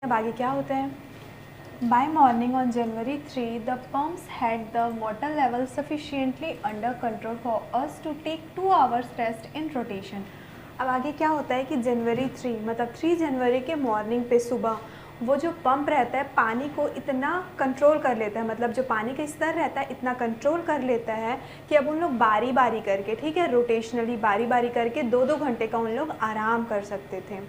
अब आगे क्या होता है। By morning on January 3, the pumps had the water level sufficiently under control for us to take 2 hours rest in rotation. अब आगे क्या होता है कि जनवरी 3 मतलब 3 जनवरी के मॉर्निंग पे सुबह वो जो पंप रहता है पानी को इतना कंट्रोल कर लेता है, मतलब जो पानी का स्तर रहता है इतना कंट्रोल कर लेता है कि अब उन लोग बारी बारी करके, ठीक है, रोटेशनली बारी बारी करके 2-2 घंटे का उन लोग आराम कर सकते थे।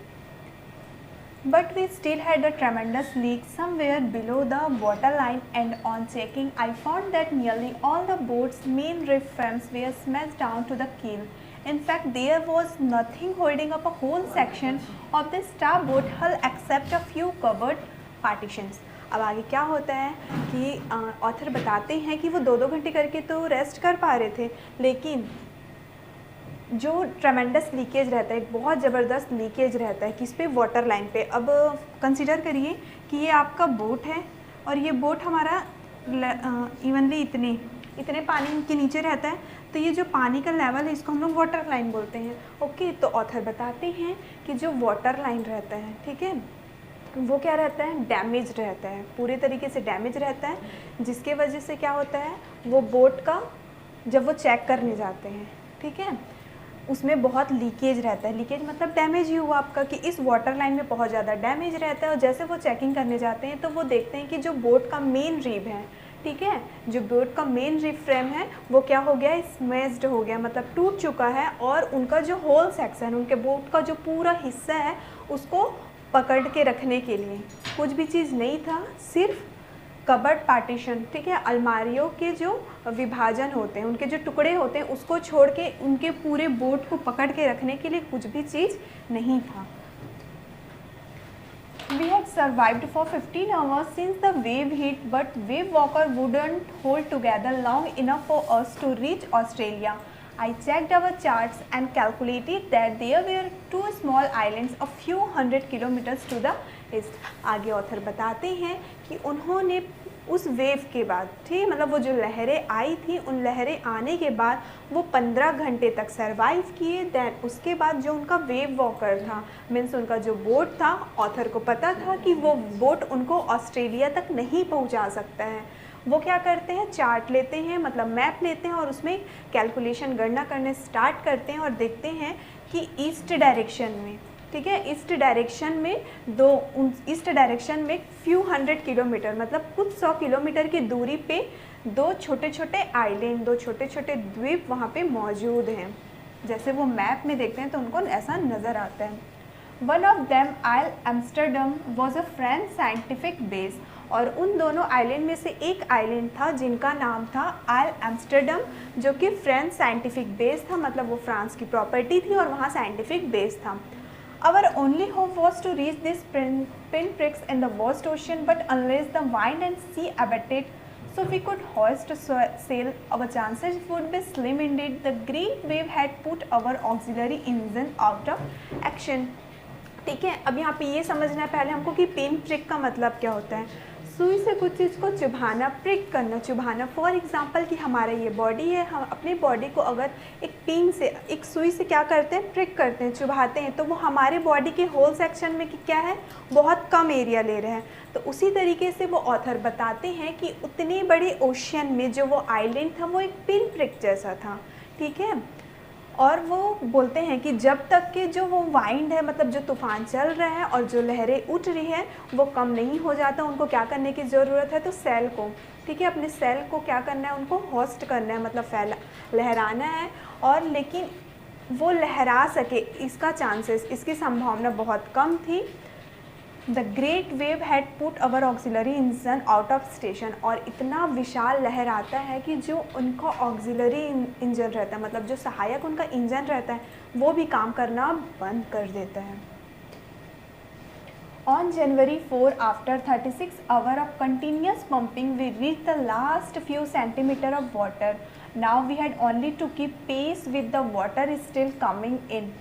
But we still had a tremendous leak somewhere below the waterline, and on checking I found that nearly all the boat's main reef frames were smashed down to the keel. In fact, there was nothing holding up a whole section of the starboard hull except a few covered partitions. अब आगे क्या होता है कि author बताते हैं कि वो 2-2 घंटे करके तो रेस्ट कर पा रहे थे, लेकिन जो ट्रेमेंडस लीकेज रहता है, एक बहुत ज़बरदस्त लीकेज रहता है किस पे, वाटर लाइन पे। अब कंसीडर करिए कि ये आपका बोट है और ये बोट हमारा इवनली इतने पानी के नीचे रहता है, तो ये जो पानी का लेवल है इसको हम लोग वाटर लाइन बोलते हैं। ओके, तो ऑथर बताते हैं कि जो वाटर लाइन रहता है, ठीक है, वो क्या रहता है, डैमेज रहता है, पूरे तरीके से डैमेज रहता है, जिसके वजह से क्या होता है, वो बोट का जब वो चेक करने जाते हैं, ठीक है, उसमें बहुत लीकेज रहता है। लीकेज मतलब डैमेज ही हुआ आपका कि इस वाटर लाइन में बहुत ज़्यादा डैमेज रहता है, और जैसे वो चेकिंग करने जाते हैं तो वो देखते हैं कि जो बोट का मेन रिब है, ठीक है, जो बोट का मेन रिब फ्रेम है वो क्या हो गया, स्मैश्ड हो गया, मतलब टूट चुका है, और उनका जो होल सेक्शन, उनके बोट का जो पूरा हिस्सा है उसको पकड़ के रखने के लिए कुछ भी चीज़ नहीं था, सिर्फ कबर्ड पार्टीशन, ठीक है, अलमारियों के जो विभाजन होते हैं, उनके जो टुकड़े होते हैं उसको छोड़ के उनके पूरे बोट को पकड़ के रखने के लिए कुछ भी चीज़ नहीं था। We had survived for 15 hours since the wave hit, but wave walker wouldn't hold together long enough for us to reach Australia. I checked our charts and calculated that there were 2 small islands a few hundred kilometers to the east. आगे author बताते हैं कि उन्होंने उस wave के बाद, ठीक, मतलब वो जो लहरें आई थी, उन लहरें आने के बाद वो 15 घंटे तक सरवाइव किए। दैन उसके बाद जो उनका वेव वॉकर था, मीन्स उनका जो बोट था, ऑथर को पता था कि वो बोट उनको ऑस्ट्रेलिया तक नहीं पहुंचा सकता है। वो क्या करते हैं, चार्ट लेते हैं, मतलब मैप लेते हैं, और उसमें कैलकुलेशन गणना करने स्टार्ट करते हैं और देखते हैं कि ईस्ट डायरेक्शन में, ठीक है, ईस्ट डायरेक्शन में फ्यू हंड्रेड किलोमीटर, मतलब कुछ 100 किलोमीटर की दूरी पे 2 छोटे छोटे आइलैंड, 2 छोटे छोटे द्वीप वहाँ पे मौजूद हैं। जैसे वो मैप में देखते हैं तो उनको ऐसा नज़र आता है। One of them Ile Amsterdam was a French scientific base, और उन दोनों आइलैंड में से एक आइलैंड था जिनका नाम था आइल एम्स्टर्डम, जो कि फ्रेंच साइंटिफिक बेस था, मतलब वो फ्रांस की प्रॉपर्टी थी और वहाँ साइंटिफिक बेस था। Our only hope was to reach these pinpricks in the vast ocean, but unless the wind and sea abated so we could hoist sail, our chances would be slim indeed. The great wave had put our auxiliary engine out of action. ठीक है, अब यहाँ पे ये समझना है पहले हमको कि पिन प्रिक का मतलब क्या होता है। सुई से कुछ चीज़ को चुभाना, प्रिक करना, चुभाना। फॉर एग्जांपल कि हमारा ये बॉडी है, हम अपने बॉडी को अगर एक पिन से, एक सुई से क्या करते हैं, प्रिक करते हैं, चुभाते हैं, तो वो हमारे बॉडी के होल सेक्शन में क्या है, बहुत कम एरिया ले रहे हैं। तो उसी तरीके से वो ऑथर बताते हैं कि उतने बड़े ओशियन में जो वो आइलैंड था वो एक पिन प्रिक जैसा था, ठीक है। और वो बोलते हैं कि जब तक कि जो वो वाइंड है, मतलब जो तूफ़ान चल रहा है और जो लहरें उठ रही है वो कम नहीं हो जाता, उनको क्या करने की ज़रूरत है, तो सेल को, ठीक है, अपने सेल को क्या करना है, उनको होस्ट करना है, मतलब लहराना है, और लेकिन वो लहरा सके इसका चांसेस, इसकी संभावना बहुत कम थी। The great wave had put our auxiliary engine out of station, और इतना विशाल लहर आता है कि जो उनका ऑक्सिलरी इंजन रहता है, मतलब जो सहायक उनका इंजन रहता है, वो भी काम करना बंद कर देता है। On January 4, after 36 hours of continuous pumping, we reached the last few centimeters of water. Now we had only to keep pace with the water still coming in.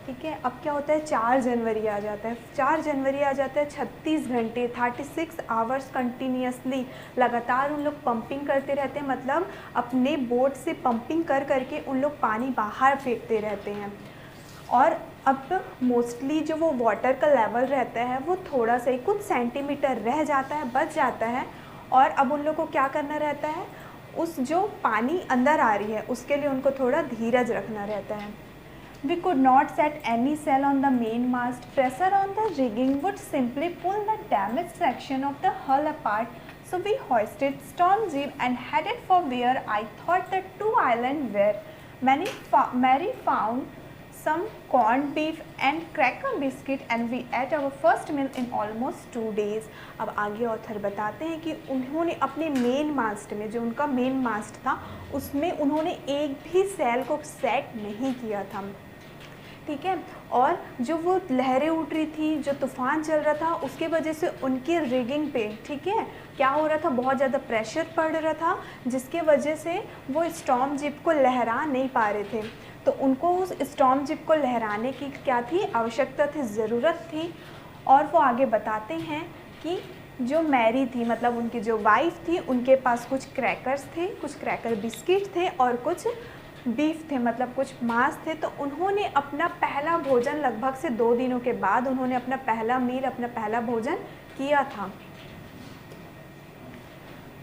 ठीक है, अब क्या होता है, 4 जनवरी आ जाता है, 4 जनवरी आ जाता है, 36 घंटे 36 आवर्स कंटिन्यूसली लगातार उन लोग पंपिंग करते रहते हैं, मतलब अपने बोट से पंपिंग कर करके उन लोग पानी बाहर फेंकते रहते हैं। और अब मोस्टली जो वो वाटर का लेवल रहता है वो थोड़ा सा ही कुछ सेंटीमीटर रह जाता है, बच जाता है। और अब उन लोग को क्या करना रहता है, उस जो पानी अंदर आ रही है उसके लिए उनको थोड़ा धीरज रखना रहता है। We could not set any sail on the mainmast. Pressure on the rigging would simply pull the damaged section of the hull apart. So we hoisted Stormjib and headed for where I thought the two islands were. Mary found some corned beef and cracker biscuit and we ate our first meal in almost 2 days. अब आगे author बताते हैं कि उन्होंने अपने main मास्ट में, जो उनका मेन मास्ट था, उसमें उन्होंने एक भी सेल को सेट नहीं किया था, ठीक है। और जो वो लहरें उठ रही थी, जो तूफ़ान चल रहा था, उसके वजह से उनकी रिगिंग पे, ठीक है, क्या हो रहा था, बहुत ज़्यादा प्रेशर पड़ रहा था, जिसके वजह से वो स्टॉर्म जिप को लहरा नहीं पा रहे थे। तो उनको उस स्टॉर्म जिप को लहराने की क्या थी, आवश्यकता थी, ज़रूरत थी। और वो आगे बताते हैं कि जो मैरी थी, मतलब उनकी जो वाइफ थी, उनके पास कुछ क्रैकर्स थे, कुछ क्रैकर बिस्किट थे और कुछ बीफ थे, मतलब कुछ मांस थे। तो उन्होंने अपना पहला भोजन लगभग से 2 दिनों के बाद उन्होंने अपना पहला मील, अपना पहला भोजन किया था।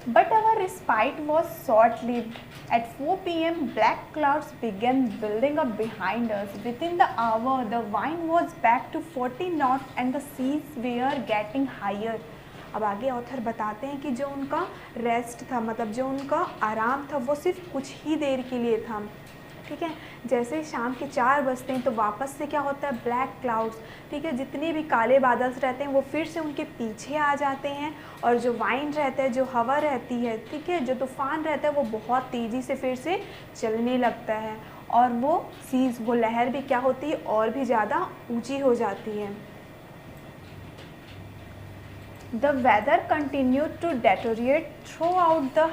But our respite was short-lived. At 4 p.m., black clouds began building up behind us. Within the hour, the wind was back to 40 knots and the seas were getting higher. अब आगे ऑथर बताते हैं कि जो उनका रेस्ट था, मतलब जो उनका आराम था, वो सिर्फ कुछ ही देर के लिए था, ठीक है। जैसे शाम के 4 बजते हैं तो वापस से क्या होता है, ब्लैक क्लाउड्स, ठीक है, जितने भी काले बादल रहते हैं वो फिर से उनके पीछे आ जाते हैं। और जो वाइंड रहता है, जो हवा रहती है, ठीक है, जो तूफ़ान रहता है, वो बहुत तेज़ी से फिर से चलने लगता है। और वो सीज़, वो लहर भी क्या होती है, और भी ज़्यादा ऊँची हो जाती है। The weather continued to deteriorate throughout the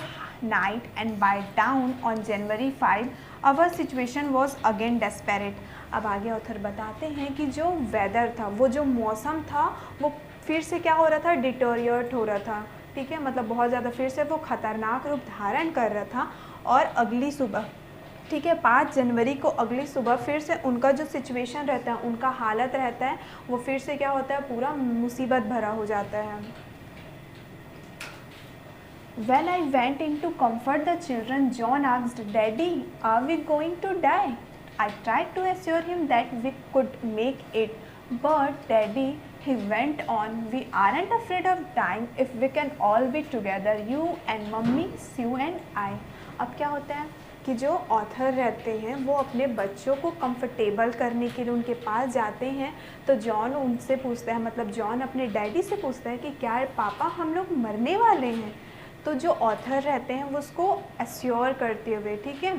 night and by dawn on January 5, our situation was again desperate. अब आगे ऑथर बताते हैं कि जो वेदर था, वो जो मौसम था, वो फिर से क्या हो रहा था, डिटोरिएट हो रहा था, ठीक है, मतलब बहुत ज़्यादा फिर से वो ख़तरनाक रूप धारण कर रहा था। और अगली सुबह, ठीक है, 5 जनवरी को अगली सुबह फिर से उनका जो सिचुएशन रहता है, उनका हालत रहता है, वो फिर से क्या होता है, पूरा मुसीबत भरा हो जाता है। When I went in to comfort the children, John asked, "Daddy, are we going to die?" I tried to assure him that we could make it. "But Daddy," he went on, "we aren't afraid of dying if we can all be together, you and Mummy, Sue and I." अब क्या होता है कि जो author रहते हैं वो अपने बच्चों को कंफर्टेबल करने के लिए उनके पास जाते हैं। तो जॉन उनसे पूछता है, मतलब जॉन अपने डैडी से पूछता है कि क्या पापा हम लोग मरने वाले हैं। तो जो ऑथर रहते हैं वो उसको एश्योर करते हुए, ठीक है,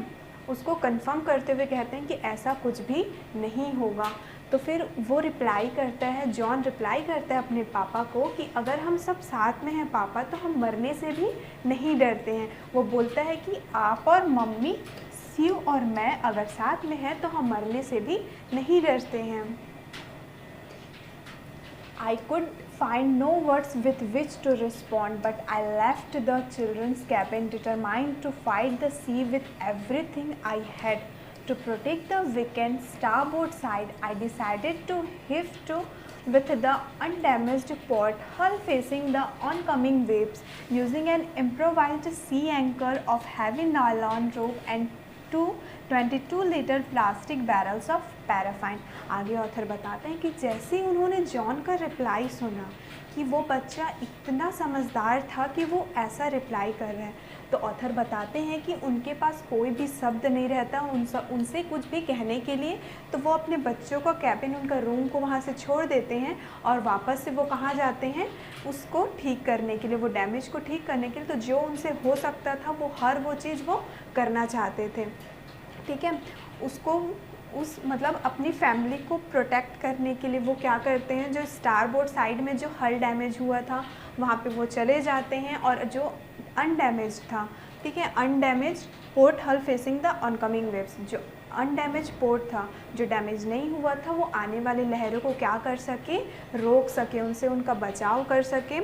उसको कंफर्म करते हुए कहते हैं कि ऐसा कुछ भी नहीं होगा। तो फिर वो रिप्लाई करता है, जॉन रिप्लाई करता है अपने पापा को कि अगर हम सब साथ में हैं पापा, तो हम मरने से भी नहीं डरते हैं। वो बोलता है कि आप और मम्मी, स्यू और मैं अगर साथ में हैं तो हम मरने से भी नहीं डरते हैं। I could find no words with which to respond, but I left the children's cabin determined to fight the sea with everything I had. To protect the weakened starboard side, I decided to heave to with the undamaged port hull facing the oncoming waves, using an improvised sea anchor of heavy nylon rope and 22-liter plastic barrels of paraffin. आगे author बताते हैं कि जैसे ही उन्होंने John का reply सुना कि वो बच्चा इतना समझदार था कि वो ऐसा रिप्लाई कर रहा है, तो ऑथर बताते हैं कि उनके पास कोई भी शब्द नहीं रहता उनसे कुछ भी कहने के लिए। तो वो अपने बच्चों का कैबिन, उनका रूम को वहाँ से छोड़ देते हैं और वापस से वो कहाँ जाते हैं, उसको ठीक करने के लिए, वो डैमेज को ठीक करने के लिए। तो जो उनसे हो सकता था वो हर वो चीज़ वो करना चाहते थे, ठीक है। उसको मतलब अपनी फैमिली को प्रोटेक्ट करने के लिए वो क्या करते हैं, जो स्टारबोर्ड साइड में जो हल डैमेज हुआ था वहाँ पे वो चले जाते हैं। और जो अनडैमेज था, ठीक है, अनडैमेज पोर्ट हल फेसिंग द ऑनकमिंग वेव्स, जो अनडैमेज पोर्ट था, जो डैमेज नहीं हुआ था, वो आने वाली लहरों को क्या कर सके, रोक सके, उनसे उनका बचाव कर सके।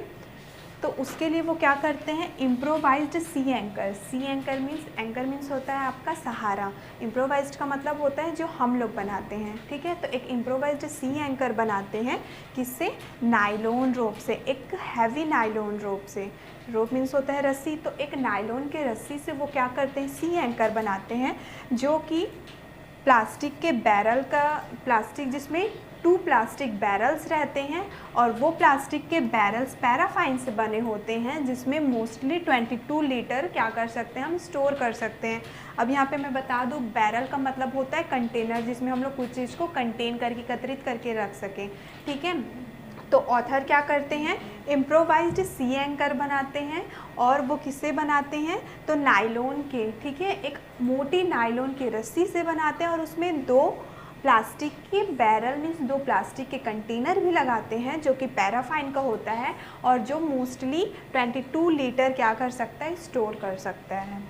तो उसके लिए वो क्या करते हैं, इम्प्रोवाइज्ड सी एंकर। सी एंकर मीन्स होता है आपका सहारा। इम्प्रोवाइज्ड का मतलब होता है जो हम लोग बनाते हैं, ठीक है। तो एक इम्प्रोवाइज्ड सी एंकर बनाते हैं, किससे, नायलॉन रोप से, एक हैवी नायलॉन रोप से। रोप मीन्स होता है रस्सी, तो एक नायलॉन के रस्सी से वो क्या करते हैं, सी एंकर बनाते हैं, जो कि प्लास्टिक के बैरल का, प्लास्टिक जिसमें 2 प्लास्टिक बैरल्स रहते हैं, और वो प्लास्टिक के बैरल्स पैराफाइन से बने होते हैं, जिसमें मोस्टली 22 लीटर क्या कर सकते हैं, हम स्टोर कर सकते हैं। अब यहाँ पे मैं बता दूँ, बैरल का मतलब होता है कंटेनर, जिसमें हम लोग कुछ चीज़ को कंटेन करके, एकत्रित करके रख सकें, ठीक है। तो ऑथर क्या करते हैं, इम्प्रोवाइज्ड सी एंकर बनाते हैं, और वो किससे बनाते हैं, तो नायलॉन के, ठीक है, एक मोटी नायलॉन की रस्सी से बनाते हैं, और उसमें 2 प्लास्टिक के बैरल मीन्स 2 प्लास्टिक के कंटेनर भी लगाते हैं, जो कि पैराफाइन का होता है, और जो मोस्टली 22 लीटर क्या कर सकता है, स्टोर कर सकता है।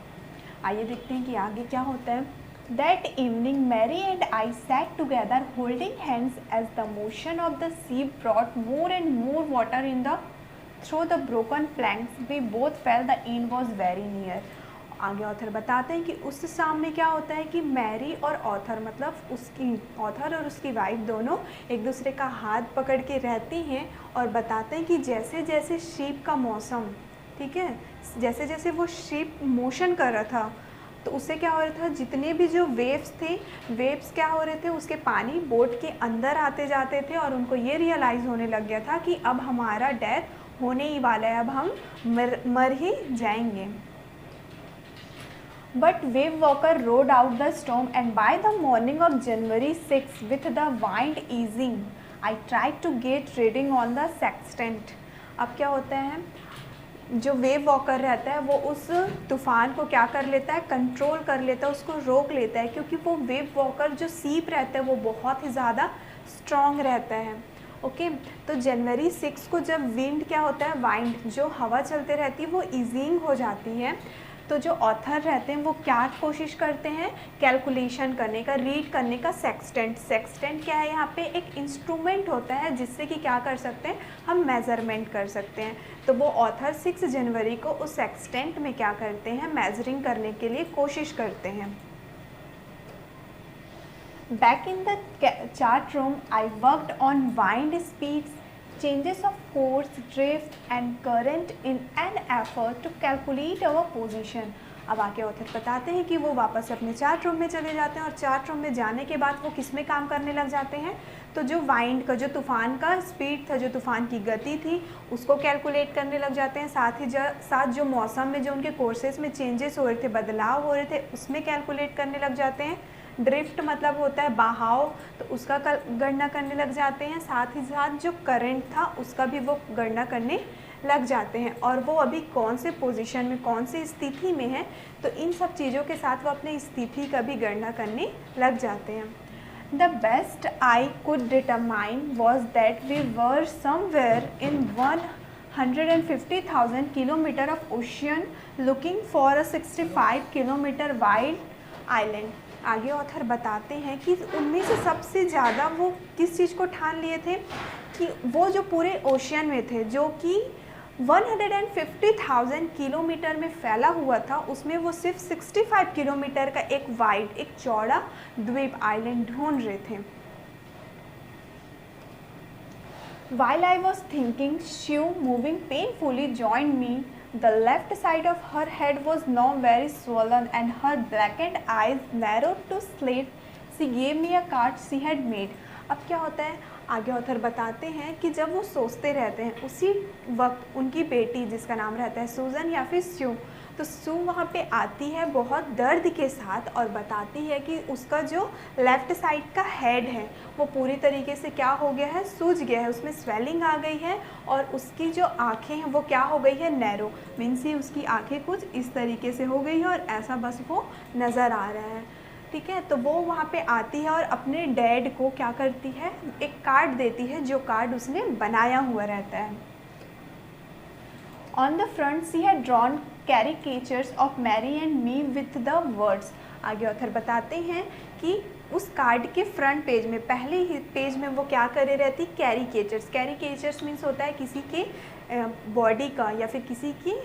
आइए देखते हैं कि आगे क्या होता है। That evening, Mary and I sat together holding hands as the motion of the sea brought more and more water in the through the broken planks. We both felt the end was very near. आगे author बताते हैं कि उस शाम में क्या होता है कि मैरी और ऑथर, मतलब उसकी ऑथर और उसकी वाइफ दोनों एक दूसरे का हाथ पकड़ के रहती हैं, और बताते हैं कि जैसे जैसे शिप का मौसम, ठीक है, जैसे जैसे वो शिप मोशन कर रहा था, तो उससे क्या हो रहा था, जितने भी जो वेव्स थे, वेव्स क्या हो रहे थे, उसके पानी बोट के अंदर आते जाते थे, और उनको ये रियलाइज़ होने लग गया था कि अब हमारा डेथ होने ही वाला है, अब हम मर ही जाएंगे। But wave walker rode out the storm, and by the morning of January 6, with the wind easing, I tried to get reading on the sextant. अब क्या होता है, जो वेव वॉकर रहता है वो उस तूफ़ान को क्या कर लेता है, कंट्रोल कर लेता है, उसको रोक लेता है, क्योंकि वो वेव वॉकर जो सीप रहता है वो बहुत ही ज़्यादा स्ट्रॉन्ग रहता है। ओके, तो जनवरी 6 को जब विंड क्या होता है, वाइंड जो हवा चलते रहती है वो ईजिंग हो जाती है, तो जो ऑथर रहते हैं वो क्या कोशिश करते हैं, कैलकुलेशन करने का, रीड करने का सेक्सटेंट। सेक्सटेंट क्या है, यहाँ पे एक इंस्ट्रूमेंट होता है जिससे कि क्या कर सकते हैं, हम मेज़रमेंट कर सकते हैं। तो वो ऑथर 6 जनवरी को उस सेक्सटेंट में क्या करते हैं, मेजरिंग करने के लिए कोशिश करते हैं। Back in the chart room, I worked on wind speeds, changes of course, drift and current in an effort to calculate our position. अब आके ऑथर बताते हैं कि वो वापस अपने चार्ट रूम में चले जाते हैं, और चार्ट रूम में जाने के बाद वो किस में काम करने लग जाते हैं, तो जो वाइंड का, जो तूफ़ान का स्पीड था, जो तूफ़ान की गति थी, उसको कैलकुलेट करने लग जाते हैं। साथ जो मौसम में जो उनके कोर्सेज में चेंजेस हो रहे थे, बदलाव हो रहे थे, उसमें कैलकुलेट करने लग जाते हैं। ड्रिफ्ट मतलब होता है बहाव, तो उसका गणना करने लग जाते हैं। साथ ही साथ जो करंट था उसका भी वो गणना करने लग जाते हैं, और वो अभी कौन से पोजीशन में, कौन सी स्थिति में है, तो इन सब चीज़ों के साथ वो अपनी स्थिति का भी गणना करने लग जाते हैं। The best I could determine was that we were somewhere in 150,000 kilometer of ocean looking for a 65 kilometer wide island. आगे ऑथर बताते हैं कि उनमें से सबसे ज़्यादा वो किस चीज़ को ठान लिए थे, कि वो जो पूरे ओशियन में थे, जो कि 150,000 किलोमीटर में फैला हुआ था, उसमें वो सिर्फ 65 किलोमीटर का एक वाइड, एक चौड़ा द्वीप, आइलैंड ढूंढ रहे थे। While I was thinking, Shiv, moving painfully, joined me. The left side of her head was now very swollen, and her blackened eyes narrowed to slits. She gave me a card she had made. अब क्या होता है, आगे author बताते हैं कि जब वो सोचते रहते हैं, उसी वक्त उनकी बेटी, जिसका नाम रहता है सूजन या फिर स्यू, तो सू वहाँ पे आती है बहुत दर्द के साथ, और बताती है कि उसका जो लेफ़्ट साइड का हेड है वो पूरी तरीके से क्या हो गया है, सूज गया है, उसमें स्वेलिंग आ गई है, और उसकी जो आँखें हैं वो क्या हो गई है, नैरो, मीन्स ही उसकी आँखें कुछ इस तरीके से हो गई है, और ऐसा बस वो नज़र आ रहा है। ठीक है, तो वो वहाँ पे आती है और अपने डैड को क्या करती है, एक कार्ड देती है, जो कार्ड उसने बनाया हुआ रहता है। On the front she had drawn caricatures of Mary and me with the words. आगे ऑथर बताते हैं कि उस कार्ड के फ्रंट पेज में, पहले ही पेज में वो क्या करे रहती, कैरिकेचर्स। कैरिकेचर्स मीन्स होता है किसी के बॉडी का या फिर किसी की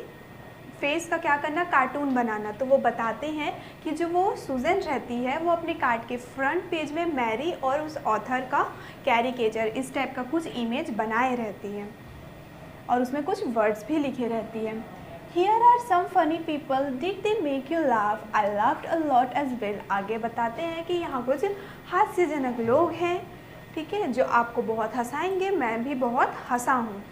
फेस का क्या करना, कार्टून बनाना। तो वो बताते हैं कि जो वो सुजन रहती है वो अपने कार्ड के फ्रंट पेज में मैरी और उस ऑथर का कैरिकेचर इस टाइप का कुछ इमेज बनाए रहती है और उसमें कुछ वर्ड्स भी लिखे रहती है। Here are some funny people, did they make you laugh? I laughed a lot as well। आगे बताते हैं कि यहाँ कुछ हास्यजनक लोग हैं, ठीक है, जो आपको बहुत हंसाएंगे, मैं भी बहुत हंसा हूँ।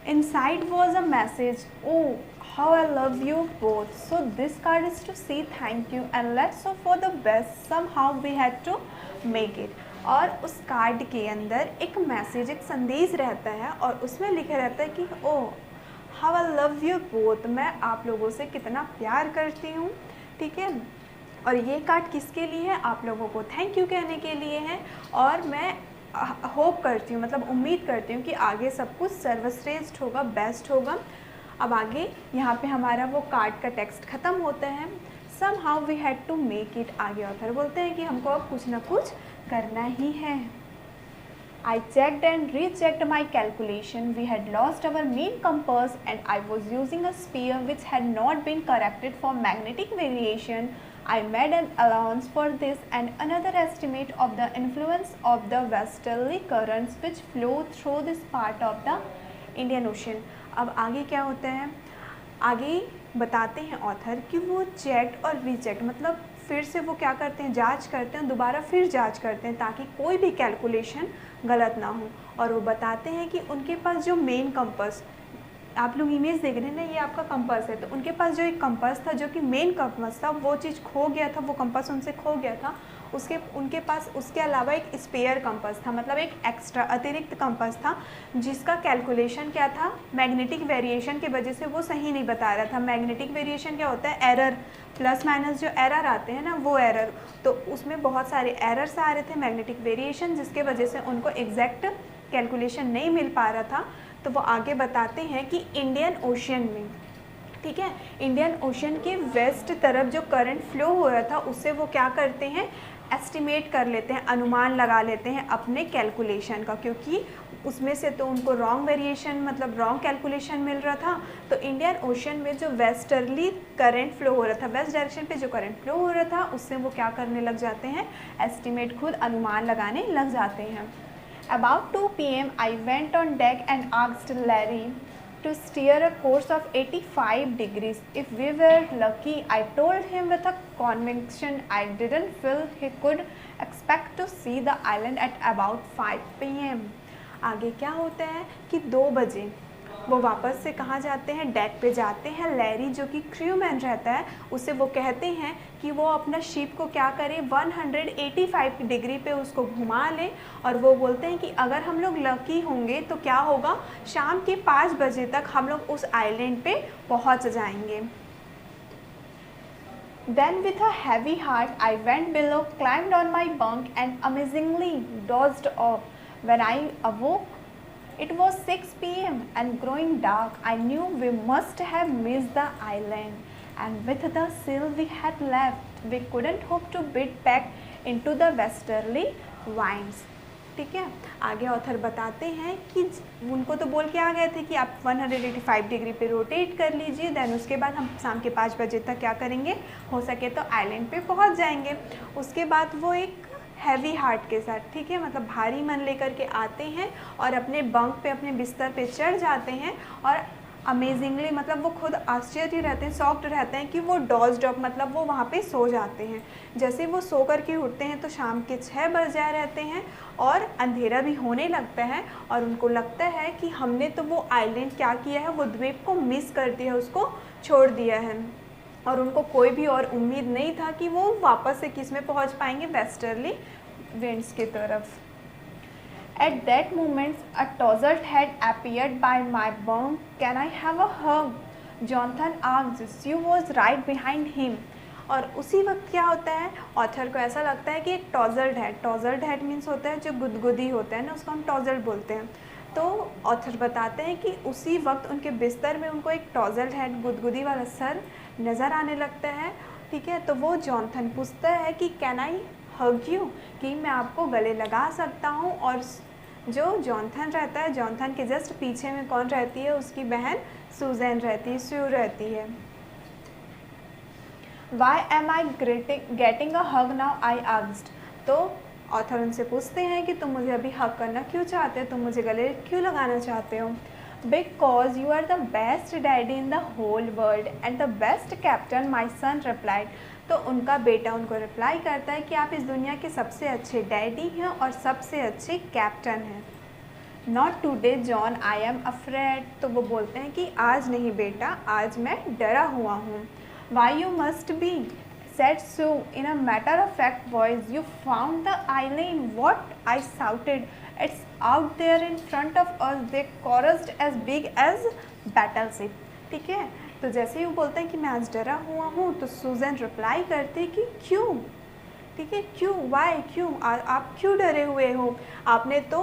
Inside was a message, oh how I love you both, so this card is to say thank you and let's hope for the best, somehow we had to make it। और उस कार्ड के अंदर एक message, एक संदेश रहता है और उसमें लिखा रहता है कि oh how I love you both, मैं आप लोगों से कितना प्यार करती हूँ, ठीक है। और ये कार्ड किसके लिए है, आप लोगों को थैंक यू कहने के लिए है। और मैं होप करती हूँ, मतलब उम्मीद करती हूँ कि आगे सब कुछ सर्वश्रेष्ठ होगा, बेस्ट होगा। अब आगे यहाँ पे हमारा वो कार्ड का टेक्स्ट ख़त्म होता है। somehow we had to make it। आगे ऑथर बोलते हैं कि हमको अब कुछ ना कुछ करना ही है। I checked and rechecked my calculation. We had lost our main compass and I was using a spear which had not been corrected for magnetic variation. I made an allowance for this and another estimate of the influence of the westerly currents which flow through this part of the Indian Ocean। अब आगे क्या होता है, आगे बताते हैं author कि वो चेक और रीचेक, मतलब फिर से वो क्या करते हैं, जांच करते हैं, दोबारा फिर जांच करते हैं ताकि कोई भी कैलकुलेशन गलत ना हो। और वो बताते हैं कि उनके पास जो मेन कंपास, आप लोग इमेज देख रहे हैं ना, ये आपका कंपास है, तो उनके पास जो एक कंपास था जो कि मेन कंपास था, वो चीज़ खो गया था, वो कंपास उनसे खो गया था। उनके पास उसके अलावा एक स्पेयर कंपास था, मतलब एक एक्स्ट्रा अतिरिक्त कंपास था जिसका कैलकुलेशन क्या था, मैग्नेटिक वेरिएशन की वजह से वो सही नहीं बता रहा था। मैग्नेटिक वेरिएशन क्या होता है, एरर, प्लस माइनस जो एरर आते हैं ना, वो एरर, तो उसमें बहुत सारे एरर्स आ रहे थे, मैग्नेटिक वेरिएशन, जिसके वजह से उनको एग्जैक्ट कैलकुलेशन नहीं मिल पा रहा था। तो वो आगे बताते हैं कि इंडियन ओशियन में, ठीक है, इंडियन ओशन के वेस्ट तरफ जो करंट फ्लो हो रहा था उससे वो क्या करते हैं, एस्टिमेट कर लेते हैं, अनुमान लगा लेते हैं अपने कैलकुलेशन का, क्योंकि उसमें से तो उनको रॉन्ग वेरिएशन, मतलब रॉन्ग कैलकुलेशन मिल रहा था। तो इंडियन ओशन में जो वेस्टर्ली करंट फ्लो हो रहा था, वेस्ट डायरेक्शन पे जो करंट फ्लो हो रहा था, उससे वो क्या करने लग जाते हैं, एस्टिमेट, खुद अनुमान लगाने लग जाते हैं। About 2 p.m. I went on deck and asked Larry to steer a course of 85 degrees. If we were lucky, I told him with a conviction I didn't feel he could expect to see the island at about 5 p.m. आगे क्या होता है कि 2 बजे वो वापस से कहाँ जाते हैं, डेक पे जाते हैं। लैरी जो कि क्रूमैन रहता है, उसे वो कहते हैं कि वो अपना शिप को क्या करे, 185 डिग्री पे उसको घुमा ले। और वो बोलते हैं कि अगर हम लोग लकी होंगे तो क्या होगा, शाम के 5 बजे तक हम लोग उस आइलैंड पे पहुंच जाएंगे। Then with a heavy heart I went below, climbed on my bunk and amazingly dozed off. When I awoke it was 6 p.m. and growing dark. I knew we must have missed the island, and with the sail we had left we couldn't hope to beat back into the westerly winds। ठीक है, आगे author बताते हैं कि उनको तो बोल के आ गए थे कि आप 185 डिग्री पे रोटेट कर लीजिए, देन उसके बाद हम शाम के 5 बजे तक क्या करेंगे, हो सके तो आइलैंड पे पहुंच जाएंगे। उसके बाद वो एक हैवी हार्ट के साथ, ठीक है, मतलब भारी मन लेकर के आते हैं और अपने बंक पे, अपने बिस्तर पे चढ़ जाते हैं। और अमेजिंगली, मतलब वो खुद आश्चर्य रहते हैं, शॉक्ड रहते हैं कि वो डॉज्ड ऑफ, मतलब वो वहाँ पे सो जाते हैं। जैसे वो सो कर के उठते हैं तो शाम के 6 बज जाए रहते हैं और अंधेरा भी होने लगता है और उनको लगता है कि हमने तो वो आइलैंड क्या किया है, वो द्वीप को मिस कर दिया, उसको छोड़ दिया है। और उनको कोई भी और उम्मीद नहीं था कि वो वापस से किस में पहुंच पाएंगे, वेस्टर्ली विंड्स की तरफ। At that moment, a tousled head appeared by my bunk. Can I have a hug? Jonathan asked. She was right behind him. और उसी वक्त क्या होता है, ऑथर को ऐसा लगता है कि एक टॉजल्ड हेड मीन्स होता है जो गुदगुदी होता है ना, उसको हम टॉजल्ड बोलते हैं। तो ऑथर बताते हैं कि उसी वक्त उनके बिस्तर में उनको एक टॉजल्ड हेड, गुदगुदी वाला सर नज़र आने लगता है, ठीक है। तो वो जॉनथन पूछता है कि कैन आई हग यू, कि मैं आपको गले लगा सकता हूँ। और जो जॉनथन रहता है, जॉनथन के जस्ट पीछे में कौन रहती है, उसकी बहन सुजैन रहती है, स्यू रहती है। Why am I getting a hug now? I asked. तो ऑथर उनसे पूछते हैं कि तुम मुझे अभी हग करना क्यों चाहते हो, तुम मुझे गले क्यों लगाना चाहते हो। Because you are the best daddy in the whole world and the best captain, my son replied. तो उनका बेटा उनको रिप्लाई करता है कि आप इस दुनिया के सबसे अच्छे डैडी हैं और सबसे अच्छे कैप्टन हैं। Not today, John, I am afraid. तो वो बोलते हैं कि आज नहीं बेटा, आज मैं डरा हुआ हूँ। Why you must be, said Sue in a matter-of-fact voice. You found the island. What? I shouted. It's out there in front of us. They chorused as big as battleship. ठीक है, तो जैसे ही वो बोलते हैं कि मैं आज डरा हुआ हूँ, तो सुजैन रिप्लाई करते कि क्यों, ठीक है, क्यों, वाई, क्यों, आप क्यों डरे हुए हो, आपने तो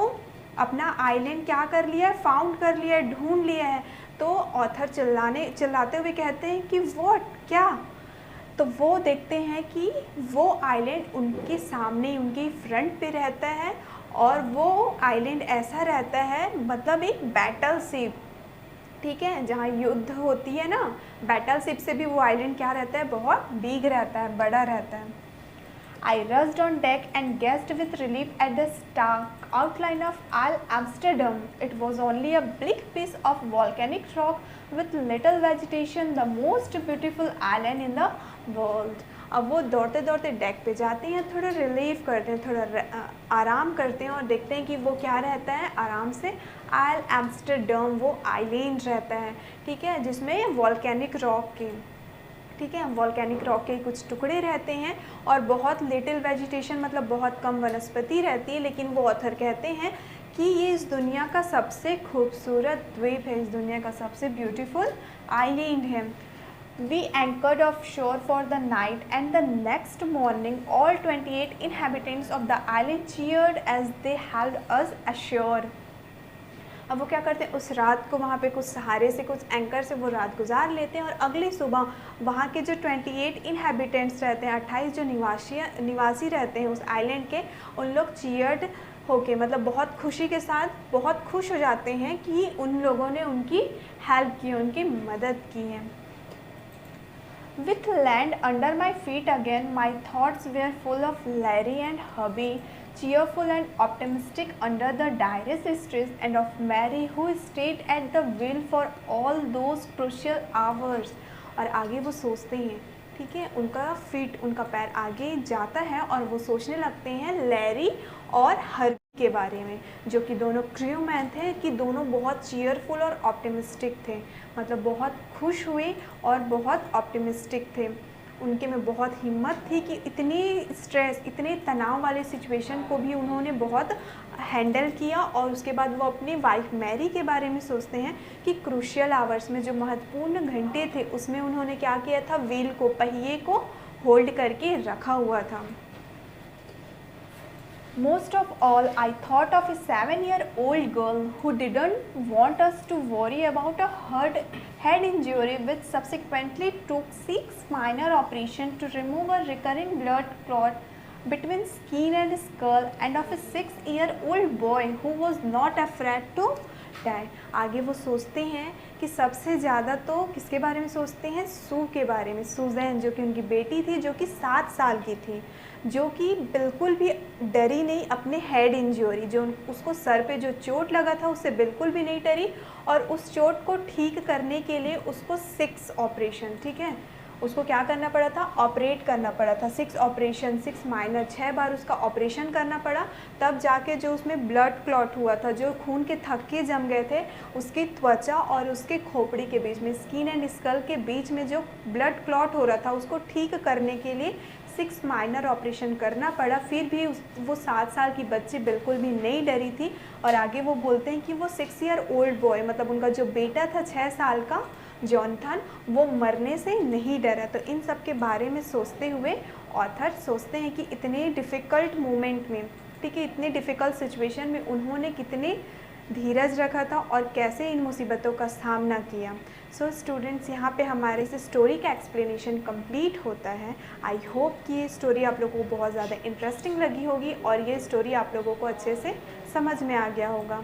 अपना आइलैंड क्या कर लिया है, फाउंड कर लिया है, ढूंढ लिया है। तो ऑथर चिल्लाते हुए कहते हैं कि व्हाट, क्या। तो वो देखते हैं कि वो आइलैंड उनके सामने, उनकी फ्रंट पे रहता है, और वो आइलैंड ऐसा रहता है, मतलब एक बैटल शिप, ठीक है, जहाँ युद्ध होती है ना, बैटल शिप से भी वो आइलैंड क्या रहता है, बहुत बिग रहता है, बड़ा रहता है। I rushed on deck and gazed with relief at the stark outline of Isle Amsterdam. It was only a bleak piece of volcanic rock with little vegetation, the most beautiful island in the world. अब वो दौड़ते दौड़ते deck पे जाते हैं, थोड़ा relief करते हैं, थोड़ा आराम करते हैं और देखते हैं कि वो क्या रहता है, आराम से आइल एम्स्टरडम, वो आइलैंड रहता है, ठीक है, जिसमें वॉल्केनिक रॉक की, ठीक है, वॉल्केनिक रॉक के कुछ टुकड़े रहते हैं और बहुत लिटिल वेजिटेशन, मतलब बहुत कम वनस्पति रहती है। लेकिन वो ऑथर कहते हैं कि ये इस दुनिया का सबसे खूबसूरत द्वीप है, इस दुनिया का सबसे ब्यूटीफुल आइलैंड है। We anchored offshore for the night, and the next morning all 28 inhabitants of the island cheered as they held us ashore. अब वो क्या करते हैं, उस रात को वहाँ पे कुछ सहारे से, कुछ एंकर से वो रात गुजार लेते हैं, और अगली सुबह वहाँ के जो 28 इनहेबिटेंट्स रहते हैं, 28 जो निवासी रहते हैं उस आइलैंड के, उन लोग चीयर्ड होके, मतलब बहुत खुशी के साथ बहुत खुश हो जाते हैं कि उन लोगों ने उनकी हेल्प की, उनकी मदद की है। With land under my feet again, my thoughts were full of Larry and Hubby, cheerful and optimistic under the direst stress, and of Mary who stayed at the wheel for all those crucial hours. और आगे वो सोचते हैं, ठीक है, उनका पैर आगे जाता है और वो सोचने लगते हैं लैरी और हर्बी के बारे में, जो कि दोनों क्रू मैन थे, कि दोनों बहुत चीयरफुल और ऑप्टिमिस्टिक थे, मतलब बहुत खुश हुए और बहुत ऑप्टिमिस्टिक थे। उनके में बहुत हिम्मत थी कि इतनी स्ट्रेस, इतने तनाव वाले सिचुएशन को भी उन्होंने बहुत हैंडल किया। और उसके बाद वो अपनी वाइफ मैरी के बारे में सोचते हैं कि क्रूशियल आवर्स में, जो महत्वपूर्ण घंटे थे, उसमें उन्होंने क्या किया था, व्हील को, पहिए को होल्ड करके रखा हुआ था। Most of all, I thought of a 7-year-old girl who didn't want us to worry about a head injury, which subsequently took 6 minor operations to remove a recurring blood clot between skin and skull, and of a 6-year-old boy who was not afraid to die. आगे वो सोचते हैं कि सबसे ज़्यादा तो किसके बारे में सोचते हैं, सू के बारे में, सुजैन, जो कि उनकी बेटी थी, जो कि 7 साल की थी, जो कि बिल्कुल भी डरी नहीं अपने हेड इंजरी, जो उसको सर पे जो चोट लगा था उससे बिल्कुल भी नहीं डरी, और उस चोट को ठीक करने के लिए उसको 6 ऑपरेशन, ठीक है, उसको क्या करना पड़ा था, ऑपरेट करना पड़ा था, 6 ऑपरेशन, 6 माइनर, 6 बार उसका ऑपरेशन करना पड़ा, तब जाके जो उसमें ब्लड क्लॉट हुआ था, जो खून के थक्के जम गए थे, उसकी त्वचा और उसके खोपड़ी के बीच में, स्किन एंड स्कल के बीच में जो ब्लड क्लॉट हो रहा था, उसको ठीक करने के लिए 6 माइनर ऑपरेशन करना पड़ा। फिर भी वो 7 साल की बच्ची बिल्कुल भी नहीं डरी थी। और आगे वो बोलते हैं कि वो 6-year-old बॉय, मतलब उनका जो बेटा था 6 साल का जॉनथन, वो मरने से नहीं डरा। तो इन सब के बारे में सोचते हुए ऑथर सोचते हैं कि इतने डिफ़िकल्ट मोमेंट में, ठीक है, इतने डिफ़िकल्ट सिचुएशन में उन्होंने कितने धीरज रखा था और कैसे इन मुसीबतों का सामना किया। सो स्टूडेंट्स, यहाँ पे हमारे इस स्टोरी का एक्सप्लेनेशन कंप्लीट होता है। आई होप कि ये स्टोरी आप लोगों को बहुत ज़्यादा इंटरेस्टिंग लगी होगी और ये स्टोरी आप लोगों को अच्छे से समझ में आ गया होगा।